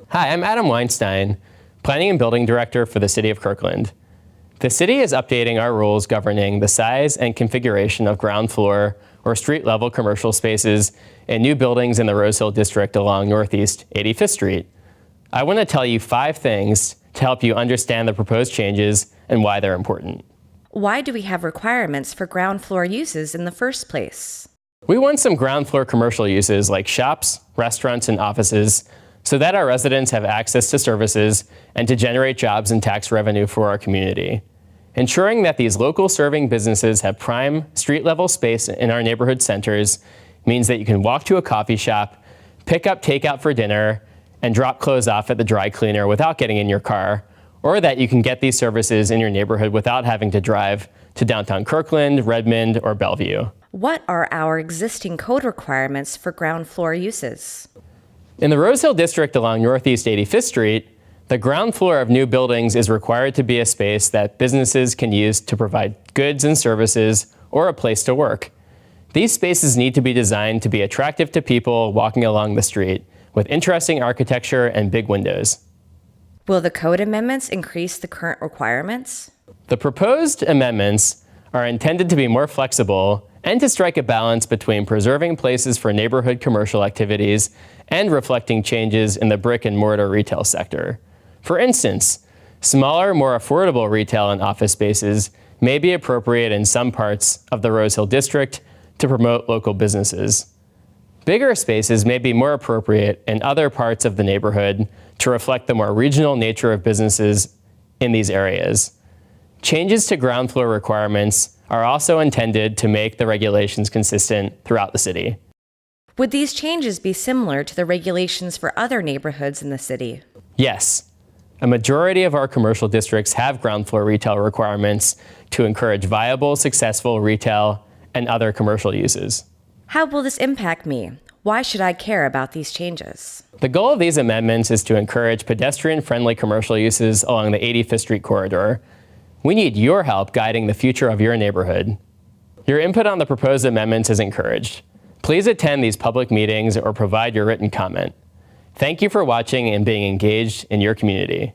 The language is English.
Hi, I'm Adam Weinstein, Planning and Building Director for the City of Kirkland. The city is updating our rules governing the size and configuration of ground floor or street-level commercial spaces in new buildings in the Rose Hill District along Northeast 85th Street. I want to tell you 5 things to help you understand the proposed changes and why they're important. Why do we have requirements for ground floor uses in the first place? We want some ground floor commercial uses like shops, restaurants, and offices so that our residents have access to services and to generate jobs and tax revenue for our community. Ensuring that these local serving businesses have prime street-level space in our neighborhood centers means that you can walk to a coffee shop, pick up takeout for dinner, and drop clothes off at the dry cleaner without getting in your car, or that you can get these services in your neighborhood without having to drive to downtown Kirkland, Redmond, or Bellevue. What are our existing code requirements for ground floor uses? In the Rose Hill District along Northeast 85th Street, the ground floor of new buildings is required to be a space that businesses can use to provide goods and services or a place to work. These spaces need to be designed to be attractive to people walking along the street, with interesting architecture and big windows. Will the code amendments increase the current requirements? The proposed amendments are intended to be more flexible and to strike a balance between preserving places for neighborhood commercial activities and reflecting changes in the brick and mortar retail sector. For instance, smaller, more affordable retail and office spaces may be appropriate in some parts of the Rose Hill District to promote local businesses. Bigger spaces may be more appropriate in other parts of the neighborhood to reflect the more regional nature of businesses in these areas. Changes to ground floor requirements are also intended to make the regulations consistent throughout the city. Would these changes be similar to the regulations for other neighborhoods in the city? Yes. A majority of our commercial districts have ground floor retail requirements to encourage viable, successful retail and other commercial uses. How will this impact me? Why should I care about these changes? The goal of these amendments is to encourage pedestrian-friendly commercial uses along the 85th Street corridor. We need your help guiding the future of your neighborhood. Your input on the proposed amendments is encouraged. Please attend these public meetings or provide your written comment. Thank you for watching and being engaged in your community.